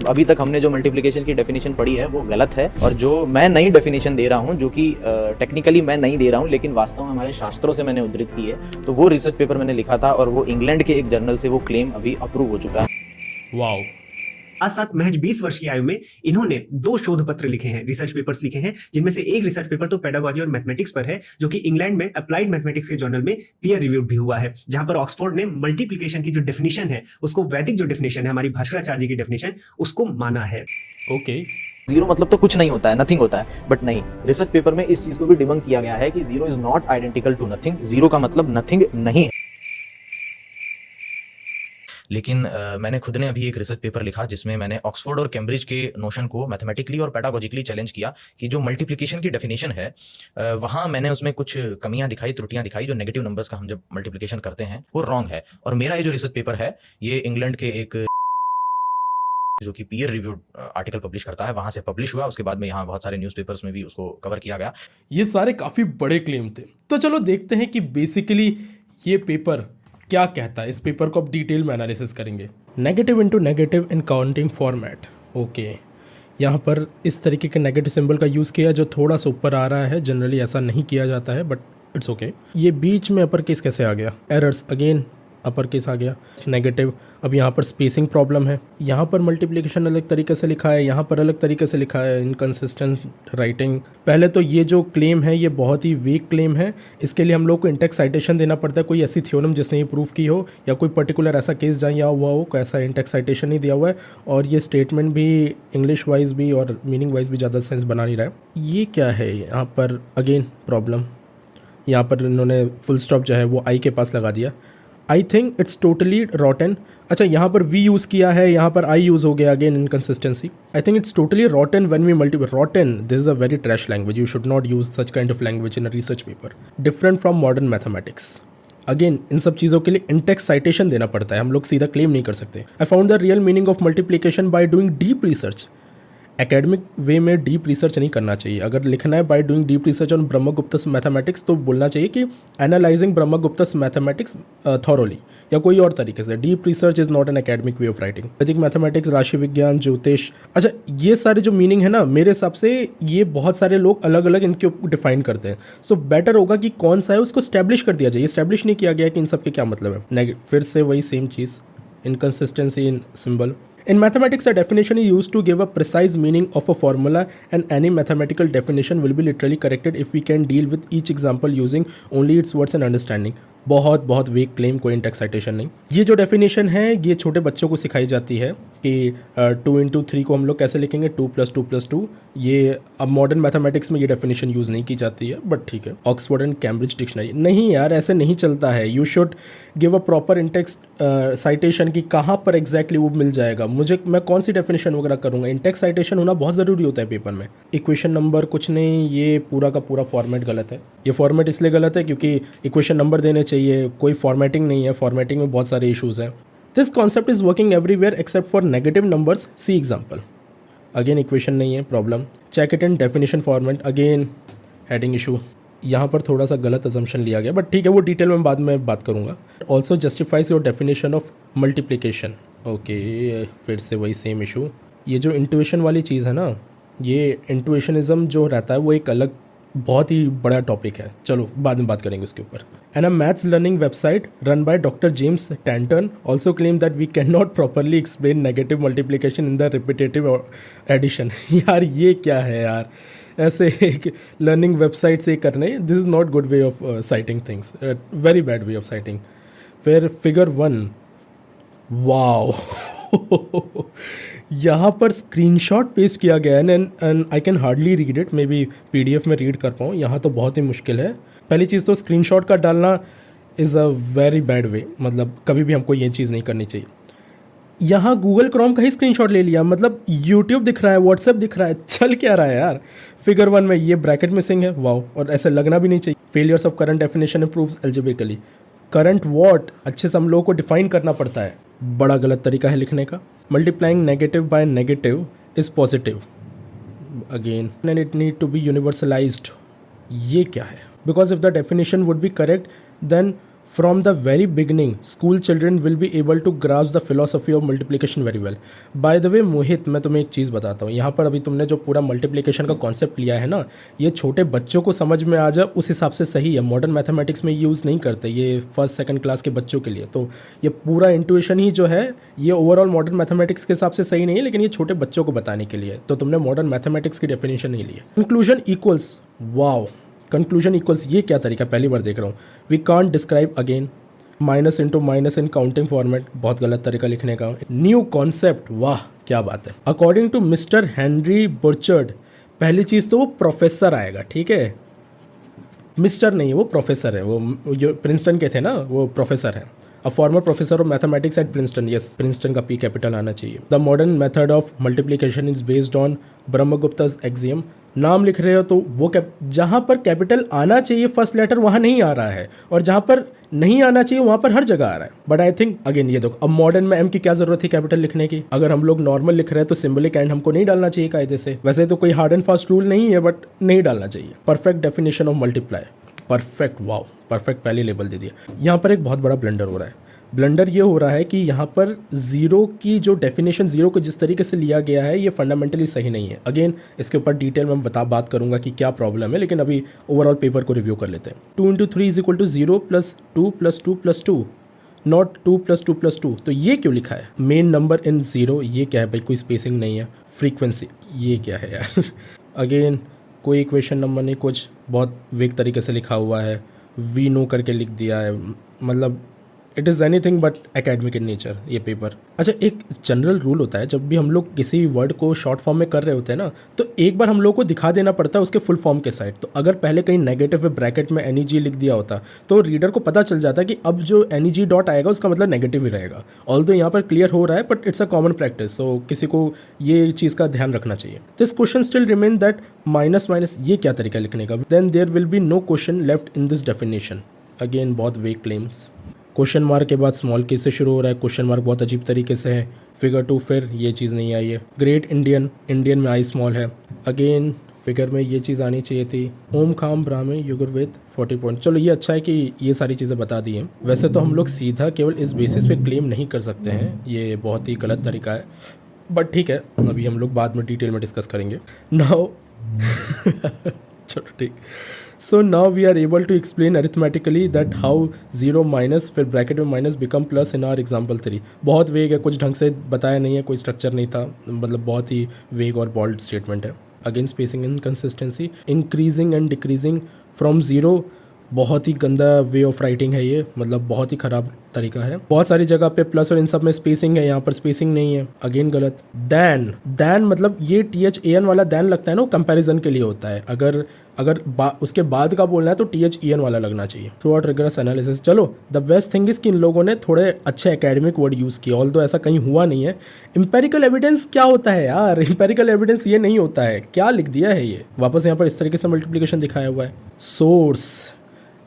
अभी तक हमने जो मल्टीप्लिकेशन की डेफिनेशन पढ़ी है वो गलत है, और जो मैं नई डेफिनेशन दे रहा हूँ, जो कि टेक्निकली मैं नहीं दे रहा हूँ लेकिन वास्तव में हमारे शास्त्रों से मैंने उद्धृत की है, तो वो रिसर्च पेपर मैंने लिखा था और वो इंग्लैंड के एक जर्नल से वो क्लेम अभी अप्रूव हो चुका है। वाओ। आज साथ महज 20 वर्ष की आयु में इन्होंने 2 शोध पत्र लिखे हैं, रिसर्च पेपर्स लिखे हैं, जिनमें से एक रिसर्च पेपर तो पेडागोजी और मैथमेटिक्स पर है, जो कि इंग्लैंड में अप्लाइड मैथमेटिक्स के जर्नल में पीयर रिव्यूड भी हुआ है, जहां पर ऑक्सफोर्ड ने मल्टीप्लिकेशन की जो डेफिनेशन है उसको, वैदिक जो डेफिनेशन है हमारी भास्कराचार्य जी की डेफिनेशन, उसको माना है। ओके। जीरो मतलब तो कुछ नहीं होता है, नथिंग होता है, बट नहीं, रिसर्च पेपर में इस चीज को भी डिबंक किया गया है कि zero is not identical to nothing. Zero का मतलब नथिंग नहीं है। लेकिन मैंने खुद ने अभी एक रिसर्च पेपर लिखा जिसमें मैंने ऑक्सफोर्ड और कैम्ब्रिज के नोशन को मैथमेटिकली और पेडागोजिकली चैलेंज किया कि जो मल्टीप्लिकेशन की डेफिनेशन है वहाँ मैंने उसमें कुछ कमियां दिखाई, त्रुटियां दिखाई, जो नेगेटिव नंबर्स का हम जब मल्टीप्लिकेशन करते हैं वो रॉन्ग है। और मेरा ये जो रिसर्च पेपर है ये इंग्लैंड के एक जो कि पीयर रिव्यूड आर्टिकल पब्लिश करता है वहां से पब्लिश हुआ। उसके बाद में यहाँ बहुत सारे न्यूज़पेपर्स में भी उसको कवर किया गया। ये सारे काफ़ी बड़े क्लेम थे, तो चलो देखते हैं कि बेसिकली ये पेपर क्या कहता है। इस पेपर को अब डिटेल में एनालिसिस करेंगे। नेगेटिव इनटू नेगेटिव इन काउंटिंग फॉर्मेट। ओके, यहाँ पर इस तरीके के नेगेटिव सिंबल का यूज़ किया जो थोड़ा सा ऊपर आ रहा है। जनरली ऐसा नहीं किया जाता है, बट इट्स ओके। ये बीच में अपर केस कैसे आ गया? एरर्स अगेन अपर केस आ गया। नेगेटिव, अब यहाँ पर स्पेसिंग प्रॉब्लम है। यहाँ पर मल्टीप्लिकेशन अलग तरीके से लिखा है, यहाँ पर अलग तरीके से लिखा है। Inconsistent writing. पहले तो ये जो क्लेम है ये बहुत ही वीक क्लेम है। इसके लिए हम लोग को इंटेक्स साइटेशन देना पड़ता है, कोई ऐसी थ्योरम जिसने ये प्रूव की हो या कोई पर्टिकुलर ऐसा केस जहाँ हुआ हो, कोई ऐसा इंटेक्स साइटेशन नहीं दिया हुआ है। और ये स्टेटमेंट भी इंग्लिश वाइज भी और मीनिंग वाइज भी ज़्यादा सेंस बना नहीं रहा है। ये क्या है यहाँ पर? अगेन प्रॉब्लम, यहाँ पर इन्होंने फुल स्टॉप जो है वो आई के पास लगा दिया। आई थिंक इट्स टोटली रॉटन। अच्छा, यहाँ पर वी यूज़ किया है, यहाँ पर आई यूज़ हो गया। Again inconsistency. I think it's totally rotten when we multi rotten. This is a very trash language. You should not use such kind of language in a research paper. Different from modern mathematics. Again in सब चीज़ों के लिए Intex citation देना पड़ता है, हम लोग सीधा क्लेम नहीं कर सकते। I found the real meaning of multiplication by doing deep research. Academic way में डीप रिसर्च नहीं करना चाहिए। अगर लिखना है by doing deep research on Brahmagupta's mathematics तो बोलना चाहिए कि एनालाइजिंग ब्रह्मगुप्तस मैथमेटिक्स थॉरोली, या कोई और तरीके से। Deep research is not an academic way of writing. वैदिक मैथमेटिक्स, राशि विज्ञान, ज्योतिष। अच्छा, ये सारे जो मीनिंग है ना, मेरे हिसाब से ये बहुत सारे लोग अलग अलग इनके डिफाइन करते हैं। सो बेटर होगा कि कौन सा है उसको स्टैब्लिश कर दिया जाए। स्टैब्लिश नहीं किया गया कि इन सब के क्या मतलब है। फिर से वही same cheese, inconsistency in symbol. In mathematics, a definition is used to give a precise meaning of a formula, and any mathematical definition will be literally corrected if we can deal with each example using only its words and understanding. बहुत week claim, कोई Intex citation नहीं। ये जो definition है ये छोटे बच्चों को सिखाई जाती है कि 2 इंटू 3 को हम लोग कैसे लिखेंगे, 2 + 2 + 2। ये अब मॉडर्न मैथमेटिक्स में ये डेफिनेशन यूज़ नहीं की जाती है, बट ठीक है। Oxford and Cambridge dictionary. नहीं यार, ऐसे नहीं चलता है। You should give a proper Intex citation की कहाँ पर एग्जैक्टली वो मिल जाएगा। मैं कौन सी डेफिनेशन वगैरह करूँगा? इंटेक्स साइटेशन होना बहुत ज़रूरी होता है पेपर में। इक्वेशन नंबर कुछ नहीं, ये पूरा का पूरा फॉर्मेट गलत है। ये फॉर्मेट इसलिए गलत है क्योंकि इक्वेशन नंबर देने चाहिए, कोई फॉर्मेटिंग नहीं है। फॉर्मेटिंग में बहुत सारे इश्यूज़ हैं। This concept is working everywhere except for negative numbers, see example. Again equation नहीं है, problem. Check it in definition format, again heading issue. यहाँ पर थोड़ा सा गलत अजम्पशन लिया गया, बट ठीक है, वो डिटेल में बाद में बात करूँगा। Also justifies your definition of multiplication. Okay, फिर से वही सेम इशू। ये जो इंट्यूशन वाली चीज़ है ना, ये इंट्यूशनिज्म जो रहता है वो एक अलग बहुत ही बड़ा टॉपिक है। चलो बाद में बात करेंगे उसके ऊपर। And a maths learning website run by doctor James Tanton also claim that we can not properly explain negative multiplication in the repetitive addition. यार ये क्या है यार, ऐसे एक लर्निंग वेबसाइट से करने, this is not good way of citing things, very bad way of citing. फिर फिगर 1, वाओ यहाँ पर स्क्रीनशॉट पेस्ट किया गया है and I can hardly read it. Maybe PDF में रीड कर पाऊँ, यहाँ तो बहुत ही मुश्किल है। पहली चीज़ तो स्क्रीनशॉट का डालना इज़ अ वेरी बैड वे, मतलब कभी भी हमको ये चीज़ नहीं करनी चाहिए। यहाँ गूगल क्रोम का ही स्क्रीनशॉट ले लिया, मतलब यूट्यूब दिख रहा है, व्हाट्सएप दिख रहा है, चल क्या रहा है यार। फिगर 1 में ये ब्रैकेट मिसिंग है, वाओ, और ऐसे लगना भी नहीं चाहिए। Failures of current definition improves algebraically. Current what अच्छे से हम लोगों को डिफाइन करना पड़ता है, बड़ा गलत तरीका है लिखने का। Multiplying negative by negative is positive, again and it need to be universalized. ये क्या है? Because if the definition would be correct then From the very beginning, school children will be able to grasp the philosophy of multiplication very well. By the way, मोहित, मैं तुम्हें एक चीज़ बताता हूँ। यहाँ पर अभी तुमने जो पूरा मल्टीप्लिकेशन का कॉन्सेप्ट लिया है ना, ये छोटे बच्चों को समझ में आ जाए उस हिसाब से सही है। मॉडर्न मैथमेटिक्स में यूज़ नहीं करते, ये फर्स्ट सेकंड क्लास के बच्चों के लिए। तो ये पूरा इंट्यूशन ही जो है ये ओवरऑल मॉडर्न मैथमेटिक्स के हिसाब से सही नहीं है, लेकिन ये छोटे बच्चों को बताने के लिए। तो तुमने मॉडर्न मैथमेटिक्स की डेफिनेशन नहीं ली है। Conclusion equals, wow, conclusion equals, ये क्या तरीका, पहली बार देख रहा हूँ। We can't describe again, minus into minus in counting format, बहुत गलत तरीका लिखने का। न्यू कॉन्सेप्ट, वाह क्या बात है। अकॉर्डिंग टू मिस्टर हेनरी बुर्चर्ड, पहली चीज़ तो वो प्रोफेसर आएगा, ठीक है, मिस्टर नहीं है वो प्रोफेसर है, वो जो प्रिंसटन के थे ना वो प्रोफेसर है। A former professor of mathematics at Princeton, yes, Princeton का पी कैपिटल आना चाहिए। The modern method of multiplication is based on Brahmagupta's axiom. नाम लिख रहे हो तो वो जहाँ पर कैपिटल आना चाहिए फर्स्ट लेटर वहाँ नहीं आ रहा है, और जहाँ पर नहीं आना चाहिए वहाँ पर हर जगह आ रहा है। बट आई थिंक अगेन ये देखो, अब मॉडर्न में एम की क्या जरूरत थी कैपिटल लिखने की? अगर हम लोग नॉर्मल लिख रहे हैं तो सिंबलिक एंड हमको नहीं डालना चाहिए कायदे से। वैसे तो कोई हार्ड एंड फास्ट रूल नहीं है, बट नहीं डालना चाहिए। Perfect definition of multiply, perfect, wow, perfect पहले लेबल दे दिया। यहाँ पर एक बहुत बड़ा ब्लंडर हो रहा है। ब्लंडर ये हो रहा है कि यहाँ पर ज़ीरो की जो डेफिनेशन, ज़ीरो को जिस तरीके से लिया गया है ये फंडामेंटली सही नहीं है। अगेन इसके ऊपर डिटेल में बात करूँगा कि क्या प्रॉब्लम है, लेकिन अभी ओवरऑल पेपर को रिव्यू कर लेते हैं। 2 × 3 = 0 + 2 + 2 + 2, नॉट 2 + 2 + 2। तो ये क्यों लिखा है? मेन नंबर इन ज़ीरो, ये क्या है भाई? कोई स्पेसिंग नहीं है। फ्रीक्वेंसी, ये क्या है यार? अगेन कोई इक्वेशन नंबर नहीं, कुछ बहुत वेग तरीके से लिखा हुआ है। वी नो करके लिख दिया है, मतलब it is anything but academic in nature ये पेपर। अच्छा, एक जनरल रूल होता है, जब भी हम लोग किसी वर्ड को शॉर्ट फॉर्म में कर रहे होते हैं ना, तो एक बार हम लोग को दिखा देना पड़ता है उसके फुल फॉर्म के साइड। तो अगर पहले कहीं नेगेटिव में ब्रैकेट में NEG लिख दिया होता तो रीडर को पता चल जाता कि अब जो NEG डॉट आएगा उसका मतलब नेगेटिव ही रहेगा। ऑल्दो यहाँ पर क्लियर हो रहा है, but it's a common practice, तो किसी को ये चीज़ का ध्यान रखना चाहिए। This question still remain that minus minus, ये क्या तरीका लिखने का? Then there will be no question left in this definition. Again बहुत वेग क्लेम्स। क्वेश्चन मार्क के बाद स्मॉल के से शुरू हो रहा है। क्वेश्चन मार्क बहुत अजीब तरीके से है। फिगर 2, फिर ये चीज़ नहीं आई है। ग्रेट इंडियन, इंडियन में आई स्मॉल है। अगेन फिगर में ये चीज़ आनी चाहिए थी। ओम खाम ब्राह्मे युगुर्वेद 40 पॉइंट। चलो ये अच्छा है कि ये सारी चीज़ें बता दी हैं। वैसे तो हम लोग सीधा केवल इस बेसिस पे क्लेम नहीं कर सकते हैं, ये बहुत ही गलत तरीका है, बट ठीक है, अभी हम लोग बाद में डिटेल में डिस्कस करेंगे। नाउ चलो ठीक। So now we are able to explain arithmetically that how 0 minus फिर ब्रैकेट में minus become plus in are example 3। बहुत वेग है, कुछ ढंग से बताया नहीं है, कोई स्ट्रक्चर नहीं था, मतलब बहुत ही वेग और बॉल्ड स्टेटमेंट है। Again spacing inconsistency, increasing and decreasing from 0, बहुत ही गंदा वे ऑफ राइटिंग है ये, मतलब बहुत ही ख़राब तरीका है। बहुत सारी जगह पे प्लस और इन सब में स्पेसिंग है, यहाँ पर स्पेसिंग नहीं है, अगेन गलत। दैन, दैन मतलब ये THAN वाला दैन लगता है ना, वो कंपैरिजन के लिए होता है। अगर उसके बाद का बोलना है तो THEN वाला लगना चाहिए। Through out rigorous analysis. चलो द बेस्ट थिंग इज कि इन लोगों ने थोड़े अच्छे एकेडमिक वर्ड यूज़ किए, ऑल्दो ऐसा कहीं हुआ नहीं है। इंपेरिकल एविडेंस क्या होता है यार? इंपेरिकल एविडेंस ये नहीं होता है, क्या लिख दिया है ये? वापस यहाँ पर इस तरीके से मल्टीप्लिकेशन दिखाया हुआ है। सोर्स,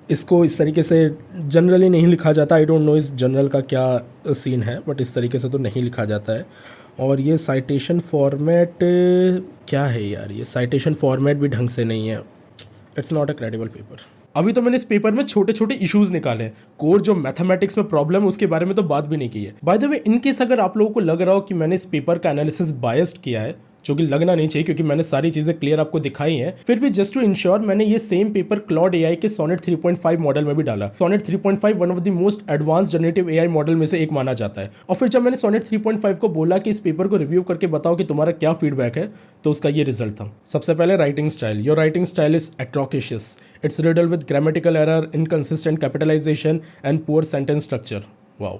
इसको इस तरीके से जनरली नहीं लिखा जाता। आई डोंट नो इस जनरल का क्या सीन है, बट इस तरीके से तो नहीं लिखा जाता है। और ये साइटेशन फॉर्मेट क्या है यार? ये साइटेशन फॉर्मेट भी ढंग से नहीं है। It's not a credible paper. अभी तो मैंने इस पेपर में छोटे छोटे इश्यूज निकाले हैं। कोर जो मैथमेटिक्स में प्रॉब्लम है उसके बारे में तो बात भी नहीं की है। बाय द वे, इनकेस अगर आप लोगों को लग रहा हो कि मैंने इस पेपर का एनालिसिस बायस्ड किया है, जो कि लगना नहीं चाहिए क्योंकि मैंने सारी चीज़ें क्लियर आपको दिखाई हैं, फिर भी जस्ट टू इंश्योर मैंने ये सेम पेपर क्लॉड AI के सोनेट 3.5 मॉडल में भी डाला। Sonnet 3.5 one of the most advance generative AI model में से एक माना जाता है। और फिर जब मैंने सोनेट 3.5 को बोला कि इस पेपर को रिव्यू करके बताओ कि तुम्हारा क्या फीडबैक है, तो उसका ये रिजल्ट था। सबसे पहले writing style. Your writing style is atrocious, it's riddle with grammatical error, inconsistent capitalization and poor sentence structure. Wow.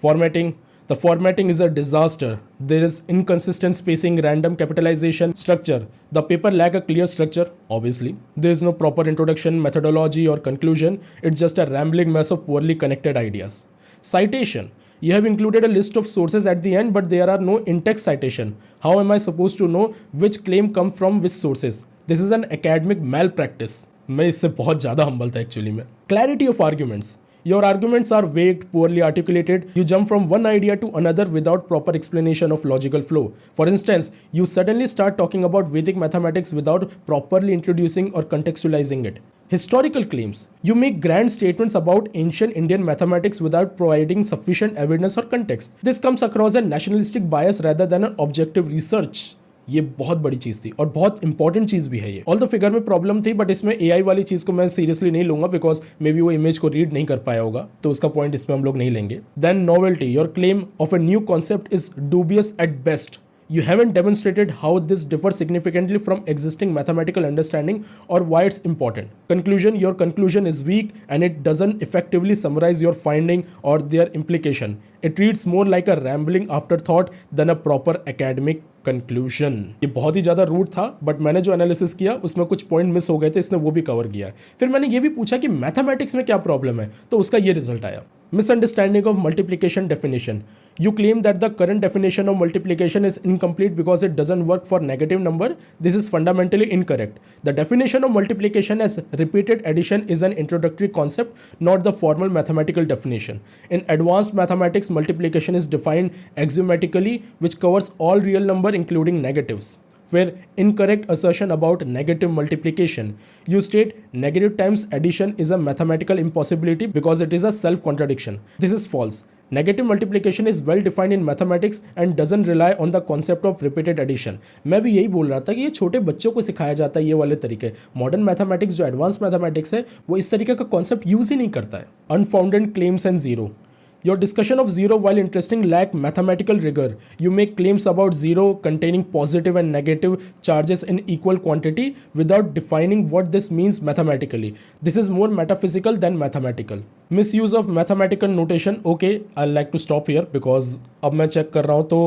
Formatting, the formatting is a disaster. There is inconsistent spacing, random capitalization, structure. The paper lack a clear structure, obviously. There is no proper introduction, methodology or conclusion. It's just a rambling mess of poorly connected ideas. Citation. You have included a list of sources at the end, but there are no in-text citation. How am I supposed to know which claim come from which sources? This is an academic malpractice. मैं इससे बहुत ज़्यादा humble था actually में. Clarity of arguments. Your arguments are vague, poorly articulated. You jump from one idea to another without proper explanation of logical flow. For instance, you suddenly start talking about Vedic mathematics without properly introducing or contextualizing it. Historical claims. You make grand statements about ancient Indian mathematics without providing sufficient evidence or context. This comes across a nationalistic bias rather than an objective research. ये बहुत बड़ी चीज थी और बहुत important चीज भी है ये। ऑल द फिगर में प्रॉब्लम थी, बट इसमें एआई वाली चीज को मैं सीरियसली नहीं लूंगा बिकॉज मे बी वो इमेज को रीड नहीं कर पाया होगा, तो उसका पॉइंट इसमें हम लोग नहीं लेंगे। Then novelty. Your claim of a new concept is dubious at best. You haven't demonstrated how this differs significantly from existing mathematical understanding or why it's important. Conclusion. Your conclusion is weak and it doesn't effectively summarize your finding or their implication. It reads more like a rambling afterthought than a proper academic conclusion. ये बहुत ही ज़्यादा root था, but मैंने जो analysis किया उसमें कुछ point miss हो गए थे, इसने वो भी कवर किया. फिर मैंने ये भी पूछा कि मैथमेटिक्स में क्या प्रॉब्लम है, तो उसका ये रिजल्ट आया. Misunderstanding of multiplication definition. You claim that the current definition of multiplication is incomplete because it doesn't work for negative number. This is fundamentally incorrect. The definition of multiplication as repeated addition is an introductory concept, not the formal mathematical definition. In advanced mathematics, multiplication is defined axiomatically, which covers all real number including negatives. Where incorrect assertion about negative multiplication. You state negative times addition is a mathematical impossibility because it is a self-contradiction. This is false. Negative multiplication is well defined in mathematics and doesn't rely on the concept of repeated addition. मैं भी यही बोल रहा था कि ये छोटे बच्चों को सिखाया जाता है ये वाले तरीके. मॉडर्न मैथमेटिक्स जो एडवांस मैथमेटिक्स है वो इस तरीके का कॉन्सेप्ट यूज ही नहीं करता है. Unfounded claims and zero. Your discussion of zero, while interesting, lack mathematical rigor. You make claims about zero containing positive and negative charges in equal quantity without defining what this means mathematically. This is more metaphysical than mathematical. Misuse of mathematical notation. Okay, I'd like to stop here because अब मैं check कर रहा हूँ तो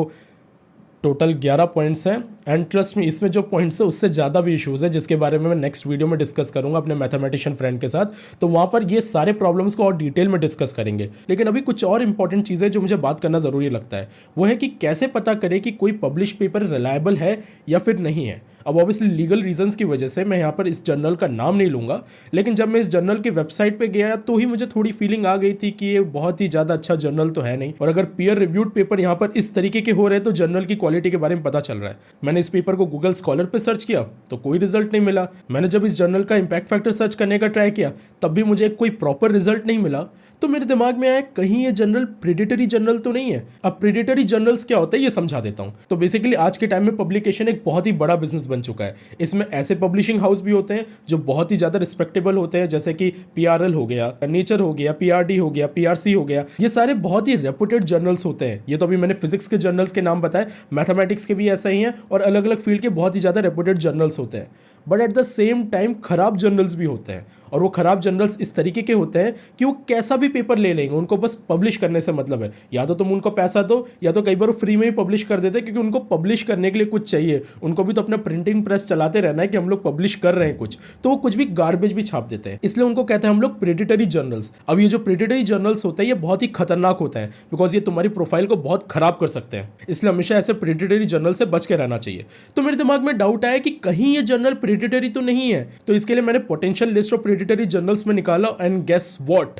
total 11 points हैं and trust में इसमें जो पॉइंट्स है उससे ज़्यादा भी इश्यूज़ है जिसके बारे में मैं नेक्स्ट वीडियो में डिस्कस करूंगा अपने मैथमेटिशियन फ्रेंड के साथ, तो वहाँ पर ये सारे प्रॉब्लम्स को और डिटेल में डिस्कस करेंगे. लेकिन अभी कुछ और इंपॉर्टेंट चीज़ें जो मुझे बात करना ज़रूरी लगता है वो है कि कैसे पता करें कि कोई पब्लिश पेपर रिलायबल है या फिर नहीं है. अब ऑब्वियसली लीगल रीजंस की वजह से मैं यहाँ पर इस जर्नल का नाम नहीं लूँगा, लेकिन जब मैं इस जर्नल की वेबसाइट पे गया तो ही मुझे थोड़ी फीलिंग आ गई थी कि ये बहुत ही ज़्यादा अच्छा जर्नल तो है नहीं, और अगर पीयर रिव्यूड पेपर यहाँ पर इस तरीके के हो रहे हैं तो जर्नल की क्वालिटी के बारे में पता चल रहा है. मैंने इस पेपर को गूगल स्कॉलर पे सर्च किया तो कोई रिजल्ट नहीं मिला. मैंने जब इस जर्नल का इम्पैक्ट फैक्टर सर्च करने का ट्राई किया तब भी मुझे कोई प्रॉपर रिजल्ट नहीं मिला. तो मेरे दिमाग में आया कहीं ये जर्नल प्रेडिटरी जर्नल तो नहीं है. अब प्रेडिटरी जर्नल्स क्या होता है ये समझा देता हूँ. तो बेसिकली आज के टाइम में पब्लिकेशन एक बहुत ही बड़ा बिजनेस बन चुका है. इसमें ऐसे पब्लिशिंग हाउस भी होते हैं जो बहुत ही ज़्यादा रिस्पेक्टेबल होते हैं, जैसे कि PRL हो गया, नेचर हो गया, PRD हो गया, PRC हो गया. ये सारे बहुत ही रेपुटेड जर्नल्स होते हैं. ये तो अभी मैंने फिजिक्स के जर्नल्स के नाम बताए, मैथमेटिक्स के भी ऐसा ही हैं और अलग अलग फील्ड के बहुत ही ज़्यादा रेपुटेड जर्नल्स होते हैं. But at the same time खराब जर्नल्स भी होते हैं, और वो खराब जर्नल्स इस तरीके के होते हैं कि वो कैसा भी पेपर ले लेंगे, उनको बस पब्लिश करने से मतलब है. या तो तुम उनको पैसा दो या तो कई बार वो फ्री में ही पब्लिश कर देते हैं, क्योंकि उनको पब्लिश करने के लिए कुछ चाहिए. उनको भी तो अपना प्रिंटिंग प्रेस चलाते रहना है कि हम लोग पब्लिश कर रहे हैं कुछ, तो वो कुछ भी गार्बेज भी छाप देते हैं. इसलिए उनको कहते हैं हम लोग प्रेडिटरी जर्नल्स. अब ये जो प्रेडिटरी जर्नल्स होते हैं ये बहुत ही खतरनाक होते हैं बिकॉज ये तुम्हारी प्रोफाइल को बहुत खराब कर सकते हैं. इसलिए हमेशा ऐसे प्रेडिटरी जर्नल से बच के रहना चाहिए. तो मेरे दिमाग में डाउट आया कि कहीं ये जर्नल प्रेडिटरी तो नहीं है. तो इसके लिए मैंने potential list of predatory journals में निकाला एंड गेस व्हाट,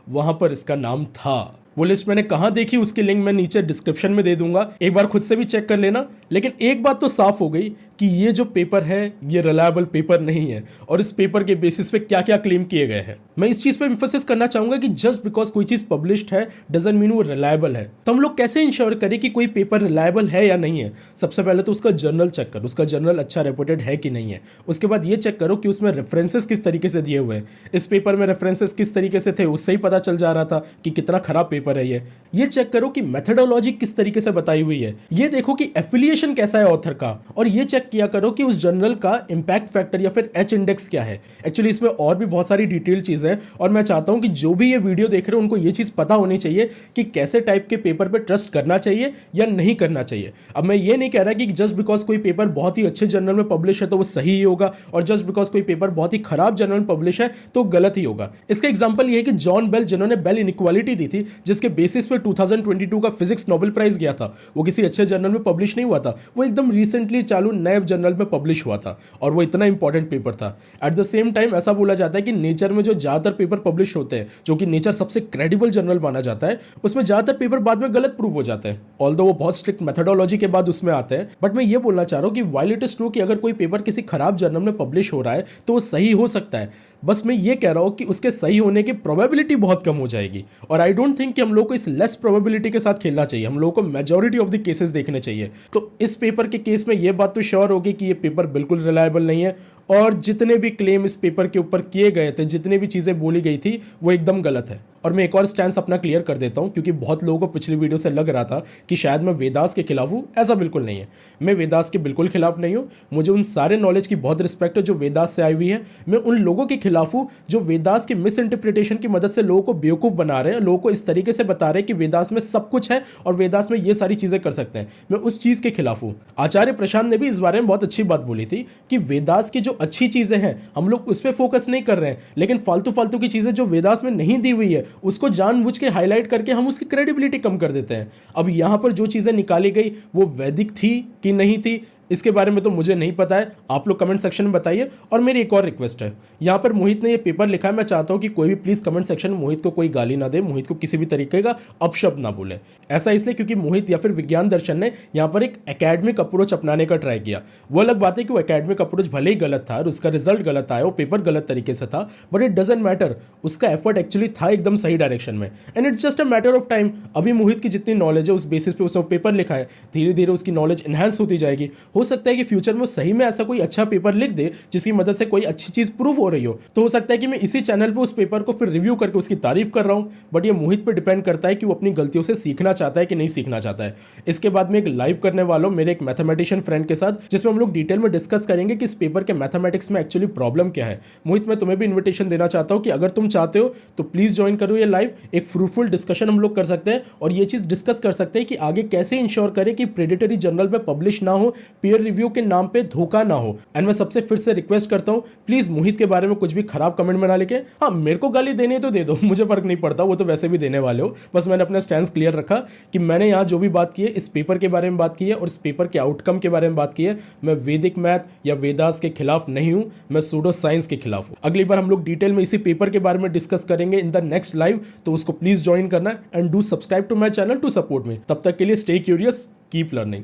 वहां पर इसका नाम था. वो लिस्ट मैंने कहाँ देखी उसकी लिंक मैं नीचे डिस्क्रिप्शन में दे दूंगा, एक बार खुद से भी चेक कर लेना. लेकिन एक बात तो साफ हो गई कि ये जो पेपर है ये रिलायबल पेपर नहीं है, और इस पेपर के बेसिस पे क्या क्या क्लेम किए गए हैं. मैं इस चीज पे एम्फेसिस करना चाहूंगा कि जस्ट बिकॉज कोई चीज पब्लिश्ड है डजंट मीन वो रिलायबल है. तो हम लोग कैसे इंश्योर करें कि कोई पेपर रिलायबल है या नहीं है? सबसे पहले तो उसका जर्नल चेक करो, उसका जर्नल अच्छा रेपुटेड है कि नहीं है. उसके बाद ये चेक करो कि उसमें रेफरेंसेस किस तरीके से दिए हुए हैं. इस पेपर में रेफरेंसेस किस तरीके से थे उससे ही पता चल जा रहा था कि कितना खराब पेपर है ये चेक करो कि मेथोडोलॉजी किस तरीके से बताई हुई है. ये देखो कि एफिलिएशन कैसा है ऑथर का, और ये चेक किया करो कि उस जर्नल का इंपैक्ट फैक्टर या फिर H इंडेक्स क्या है. एक्चुअली इसमें और भी बहुत सारी डिटेल चीजें हैं, और मैं चाहता हूं कि जो भी ये वीडियो देख रहे हो उनको ये चीज पता होनी चाहिए कि कैसे टाइप के पेपर पे ट्रस्ट करना चाहिए या नहीं करना चाहिए. अब मैं ये नहीं कह रहा कि जस्ट बिकॉज कोई पेपर बहुत ही अच्छे जर्नल में पब्लिश है तो वो सही ही होगा, और जस्ट बिकॉज कोई पेपर बहुत ही खराब जर्नल में पब्लिश है तो गलत ही होगा. इसका एग्जाम्पल ये है कि जॉन बेल जिन्होंने बेल इनइक्वालिटी दी थी, जिसके बेसिस पे 2022 का फिजिक्स नोबेल प्राइज गया था, वो किसी अच्छे जर्नल में पब्लिश नहीं हुआ था, वो एकदम रिसेंटली चालू नए जर्नल में पब्लिश हुआ था और वो इतना इंपॉर्टेंट पेपर था। एट द सेम टाइम ऐसा बोला जाता है कि नेचर में जो ज़्यादातर पेपर पब्लिश होते हैं, जो कि नेचर सबसे क्रेडिबल जर्नल माना जाता है, उसमें ज़्यादातर पेपर बाद में गलत प्रूव हो जाते हैं, ऑल्दो वो बहुत स्ट्रिक्ट मेथोडोलॉजी के बाद उसमें आते हैं। बट मैं ये बोलना चाह रहा हूँ कि वाइल इट इज ट्रू कि अगर कोई पेपर किसी खराब जर्नल में पब्लिश हो रहा है तो वो सही हो सकता है, बस मैं ये कह रहा हूँ कि उसके सही होने की प्रोबेबिलिटी बहुत कम हो जाएगी। और आई डोंट थिंक कि हम लोग को इस लेस प्रोबेबिलिटी के साथ खेलना चाहिए, हम लोगों को मेजॉरिटी ऑफ द केसेस देखने चाहिए। तो इस पेपर के केस में ये बात तो श्योर होगी कि ये पेपर बिल्कुल रिलायबल नहीं है और जितने भी क्लेम इस पेपर के ऊपर किए गए थे, जितनी भी चीज़ें बोली गई थी, वो एकदम गलत है। और मैं एक और स्टैंस अपना क्लियर कर देता हूँ, क्योंकि बहुत लोगों को पिछली वीडियो से लग रहा था कि शायद मैं वेदास के खिलाफ हूँ। ऐसा बिल्कुल नहीं है, मैं वेदास के बिल्कुल खिलाफ नहीं हूँ। मुझे उन सारे नॉलेज की बहुत रिस्पेक्ट है जो वेदास से आई हुई है। मैं उन लोगों के खिलाफ हूँ जो वेदास की मिस इंटरप्रिटेशन की मदद से लोगों को बेवकूफ़ बना रहे हैं, लोगों को इस तरीके से बता रहे हैं कि वेदास में सब कुछ है और वेदास में ये सारी चीज़ें कर सकते हैं। मैं उस चीज़ के खिलाफ हूँ। आचार्य प्रशांत ने भी इस बारे में बहुत अच्छी बात बोली थी कि वेदास की जो अच्छी चीज़ें हैं हम लोग उस पर फोकस नहीं कर रहे हैं, लेकिन फालतू फालतू की चीज़ें जो वेदास में नहीं दी हुई है उसको जानबूझ के हाईलाइट करके हम उसकी क्रेडिबिलिटी कम कर देते हैं। अब यहाँ पर जो चीज़ें निकाली गई वो वैदिक थी कि नहीं थी, इसके बारे में तो मुझे नहीं पता है, आप लोग कमेंट सेक्शन में बताइए। और मेरी एक और रिक्वेस्ट है, यहाँ पर मोहित ने ये पेपर लिखा है, मैं चाहता हूँ कि कोई भी प्लीज़ कमेंट सेक्शन में मोहित को कोई गाली ना दे, मोहित को किसी भी तरीके का अपशब्द ना बोले। ऐसा इसलिए क्योंकि मोहित या फिर विज्ञान दर्शन ने यहाँ पर एक एकेडमिक अप्रोच अपनाने का ट्राई किया। वो अलग बात है कि वो एकेडमिक अप्रोच भले ही गलत था और उसका रिजल्ट गलत आया, वो पेपर गलत तरीके से था, बट इट डजेंट मैटर, उसका एफर्ट एक्चुअली था एकदम सही डायरेक्शन में and it's just a matter of time. अभी मोहित की जितनी नॉलेज है उस बेसिस पे उसने पेपर लिखा है, धीरे धीरे उसकी नॉलेज इन्हांस होती जाएगी। हो सकता है कि फ्यूचर में वो सही में ऐसा कोई अच्छा पेपर लिख दे जिसकी मदद से कोई अच्छी चीज प्रूव हो रही हो, तो हो सकता है कि मैं इसी चैनल पे उस पेपर को फिर रिव्यू करके उसकी तारीफ कर रहा हूं। बट ये मोहित पे डिपेंड करता है कि वो अपनी गलतियों से सीखना चाहता है कि नहीं सीखना चाहता है। इसके बाद में एक लाइव करने वाला हूं मेरे एक मैथमेटिशियन फ्रेंड के साथ, जिसमें हम लोग डिटेल में डिस्कस करेंगे कि इस पेपर के मैथमेटिक्स में एक्चुअली प्रॉब्लम क्या है। मोहित, मैं तुम्हें भी इन्विटेशन देना चाहता हूं कि अगर तुम चाहते हो तो प्लीज ज्वाइन करो ये लाइव, एक फ्रूटफुल डिस्कशन हम लोग कर सकते हैं और ये चीज डिस्कस कर सकते हैं कि आगे कैसे इंश्योर करें कि प्रेडिटरी जर्नल में पब्लिश ना हो, पीयर रिव्यू के नाम पे धोखा ना हो। एंड मैं सबसे फिर से रिक्वेस्ट करता हूं, प्लीज मोहित के बारे में कुछ भी खराब कमेंट बना लेके, हाँ मेरे को गाली देनी है तो दे दो, मुझे फर्क नहीं पड़ता, वो तो वैसे भी देने वाले हो। बस मैंने अपना स्टैंड क्लियर रखा कि मैंने यहाँ जो भी बात की है इस पेपर के बारे में बात की है और इस पेपर के आउटकम के बारे में बात की है। मैं वैदिक मैथ या वेदास के खिलाफ नहीं हूं, मैं सूडो साइंस के खिलाफ हूं। अगली बार हम लोग डिटेल में इसी पेपर के बारे में डिस्कस करेंगे इन द नेक्स्ट लाइव, तो उसको प्लीज ज्वाइन करना and do subscribe to my channel to support me. तब तक के लिए स्टे क्यूरियस, कीप लर्निंग।